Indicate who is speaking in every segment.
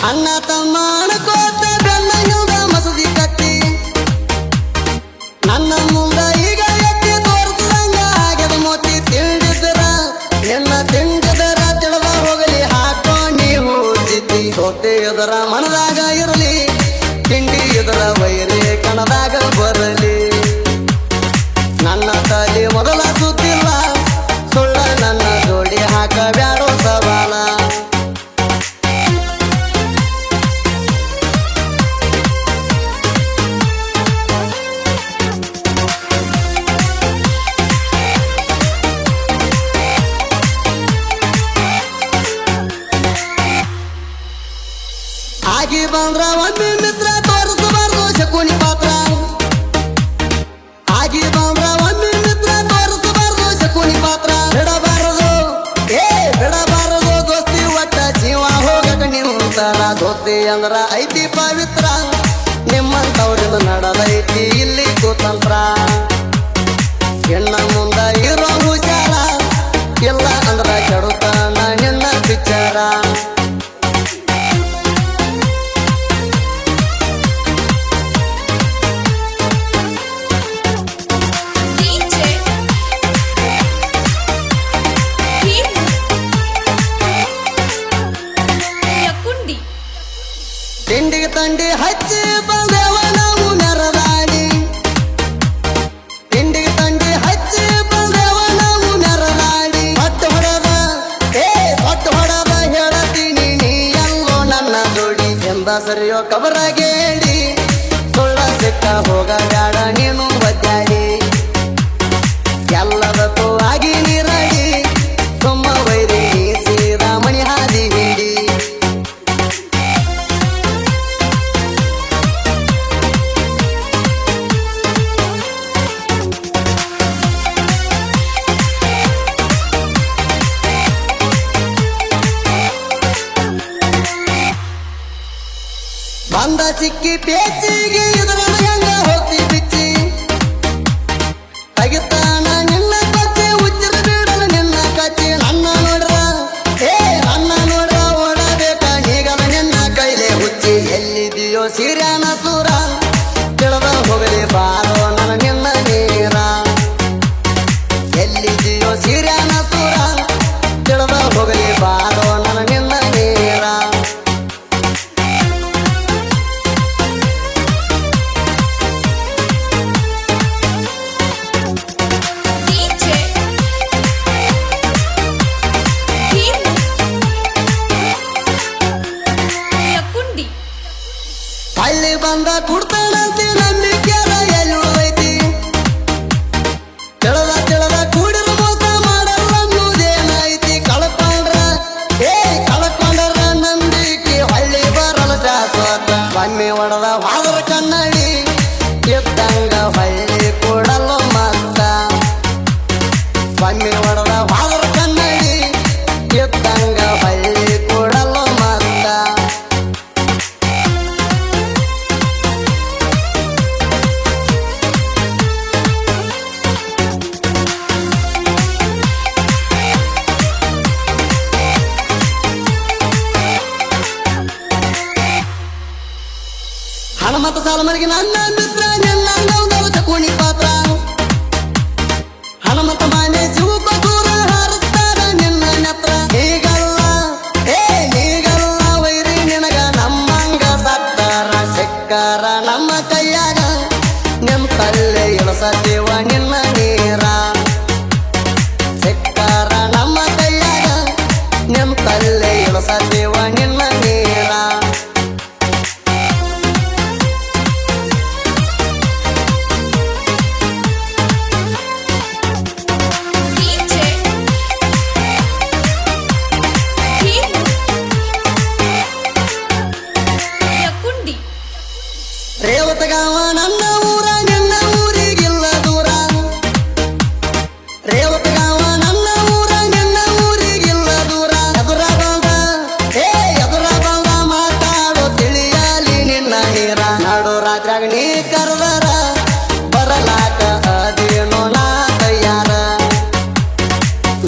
Speaker 1: ಅಣ್ಣ ತಮ್ಮ ಅನ್ಕೋತ ಬೆನ್ನ ಹಿಂದ ಮಸದಿ ಕಟ್ಟಿ ನನ್ನ ಮುಂದ ಈಗ ಎತ್ತಿ ತೋರಿಸಿದಂಗ ಆಗ್ಯದ ಮೋತಿ ತಿಂಡಿದ್ರ ನಿನ್ನ ತಿಂಡಿದರ ತಿಳಿದ ಹೋಗಲಿ ಹಾಕೊಂಡಿ ಹೂಚಿತಿ ಸೋತೆ ಎದರ ಮನದಾಗ ಇರಲಿ ತಿಂಡಿ ಎದರ ವೈರಿ ಕಣದಾಗ ಬರಲಿ ನನ್ನ ತಲೆ ಮೊದಲ ಸುತ್ತಿಲ್ಲ ಸುಳ್ಳ ನನ್ನ ಜೋಡಿ ಹಾಕ ಬ್ಯಾಡೋ ಸವಾಲ ಆಗಿ ಬಂದ್ರ ಒಮ್ಮೆ ಮಿತ್ರ ತೋರಿಸಬಾರ್ದು ಶಕುನಿ ಪಾತ್ರ ಆಗಿ ಬಂದ್ರ ಒಮ್ಮೆ ಮಿತ್ರ ತೋರಿಸಬಾರ್ದು ಶಕುನಿ ಪಾತ್ರ ಬಿಡಬಾರದು ದೋಸ್ತಿ ಒಟ್ಟ ಜೀವ ಹೋಗಕ ನಿಂತರ ದೋಸ್ತಿ ಅಂದ್ರ ಐತಿ ಪವಿತ್ರ ನಿಮ್ಮಂತವ್ರಿಂದ ನಡೆದೈತಿ ಇಲ್ಲಿ ಕುತಂತ್ರ ಹೆಣ್ಣ ಮುಂದ ಇರೋ ಹುಷಾರ ಇಲ್ಲ ಅಂದ್ರ ಕೆಡುತ್ತಾನ ನಿನ್ನ ವಿಚಾರ ತಿಂಡಿಗೆ ತಂಡಿ ಹಚ್ಚಿ ಬಂದೇವ ನಾವು ನೆರದಾಡಿ ತಿಂಡಿಗೆ ತಂಡಿ ಹಚ್ಚಿ ಬಂದೇವ ನಾವು ನೆರದಾಡಿ ಹೊಟ್ಟು ಹೊಡೆದ ಹೇಳತೀನಿ ನೀ ಎಲ್ಲೋ ನನ್ನ ಜೋಡಿ ಎಂದ ಸರಿಯೋ ಕಬರಾಗೇಳಿ ಸುಳ್ಳ ಸಿಕ್ಕ ಹೋಗ ಬ್ಯಾಡ ನೀನು ಬದ್ದಾಡಿ ಎಲ್ಲದಕ್ಕೂ ಆಗಿ ನೀರಾಡಿ ಸುಮ್ಮ ವೈರಿ ಸೀದಾ ಮಣಿ ಹಾದಿ ಹಿಡಿ ಬಂದ ಸಿಕ್ಕಿ ಪೇಚಿಗೆ ಇದರ ಹೆಂಗ ಹೋಗ್ತಿ ಬಿಚ್ಚಿ ತೆಗಿತಾನ ನಿನ್ನ ಕಚ್ಚಿ ಉಚ್ಚಿರ ಬಿಡಲ ನಿನ್ನ ಕಚ್ಚಿ ನನ್ನ ನೋಡ್ರ ಓಡಬೇಕ ಹೀಗದ ನಿನ್ನ ಕೈಲೆ ಹುಚ್ಚಿ ಎಲ್ಲಿದೆಯೋ ಸಿರ್ಯಾನ ಸೂರ ತಿಳಿದ ಹೋಗಲಿ ಬಾರೋ ನನ್ನ ನಿನ್ನ ನೀರ ಎಲ್ಲಿದೆಯೋ ಸಿರ್ಯಾನ ಸೂರ ತಿಳಿದ ಹೋಗಲಿ ಬಾರೋ ನನ್ನ ನಿನ್ನ ನೀರ ಹಳ್ಳಿ ಬಂದ ಕುಡ್ತಾನಂತೆ ನಂಬಿಕೆರ ಎಲ್ಲಿ ಐತಿ ತಿಳಿದ ಕೂಡಿರ ಮೋಸ ಮಾಡಲ್ಲ ಅನ್ನೋದೇನೈತಿ ಕಳ್ಕೊಂಡ್ರ ನಂಬಿಕೆ ಹಳ್ಳಿ ಬರಲ್ಲ ಶಾಶ್ವತ ಬಮ್ಮಿ ಹೊಡೆದ ಹಾದ್ರ ಕನ್ನಡಿ ಎದ್ದಂಗ ಹಳ್ಳಿ ಕೊಡಲ್ಲ ಮತ್ತ ಬಮ್ಮಿ ಹೊಡೆದ ಹಾದ್ರ ಕನ್ನಡಿ ಎದ್ದಂಗ ಹಳ್ಳಿ ಕೊಡಲ್ಲ ಮತ್ತ ಹಣಮತ ಸಾಲ ಮರಿಗೆ ನನ್ನ ಮಿತ್ರ ನಿನ್ನ ಚಕೋಣಿ ಪಾತ್ರ ಹಣಮತ ಮಾನೆ ಶಿವಕ ದೂರ ಹಾರಿಸ್ತಾರ ನಿನ್ನ ನೆತ್ರ ಹೀಗಲ್ಲ ವೈರಿ ನಿನಗ ನಮ್ಮಂಗ ಸತ್ತಾರ ಸಿಕ್ಕಾರ ನಮ್ಮ ಕೈಯಾಗ ನಿಮ್ ತಲ್ಲೆ ಇಳಿಸತೀವ ನಿನ್ನ ನೀರ ಸಿಕ್ಕಾರ ನಮ್ಮ ಕೈಯಾಗ ನಿಮ್ ತಲ್ಲೆ ಇಳಿಸತೀವ ನಿನ್ನ ನೀರ ರೇವತಗಾವ ನನ್ನ ಊರ ನಿನ್ನ ಊರಿಗಿಲ್ಲ ದೂರ ರೇವತಗಾವ ನನ್ನ ಊರ ನಿನ್ನ ಊರಿಗಿಲ್ಲ ದೂರ ಎದುರ ಬಂದ ಮಾತಾಡೋ ತಿಳಿಯಾಲಿ ನಿನ್ನ ನೀರ ನಾಡು ರಾತ್ರಿಯಾಗ ನೀ ಕರೆದರ ಬರಲಾಕ ಅದೇನೋ ನಾ ತಯಾರ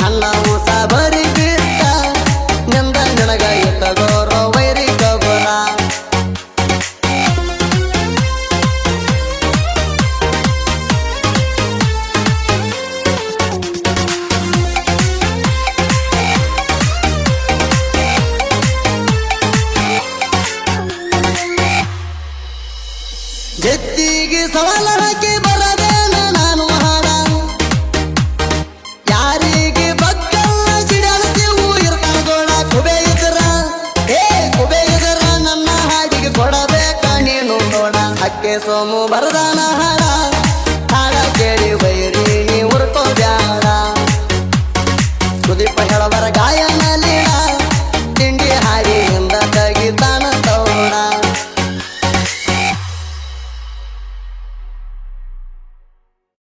Speaker 1: ನನ್ನ ಊಸ ಬರಿ ಬಿಟ್ಟ ನಿಂದ ನಿನಗ ಇಟ್ಟ ಗೌರವ ವೈರಿ ಗೌರ ಸವಾಲ ಹಾಕಿ ಬರದೇನ ನಾನು ಹಾಡ ಯಾರಿಗೆ ಬಕ್ಕಲ್ಲ ಸಿಡಾಡ್ಸಿವು ಇರ್ತಾನ ಗೋಡ ಕುಬೆ ಇದ್ರ ನನ್ನ ಹಾಡಿಗೆ ಕೊಡಬೇಕ ನೀನು ನೋಡ ಅಕ್ಕೆ ಸೋಮು ಬರದಾನ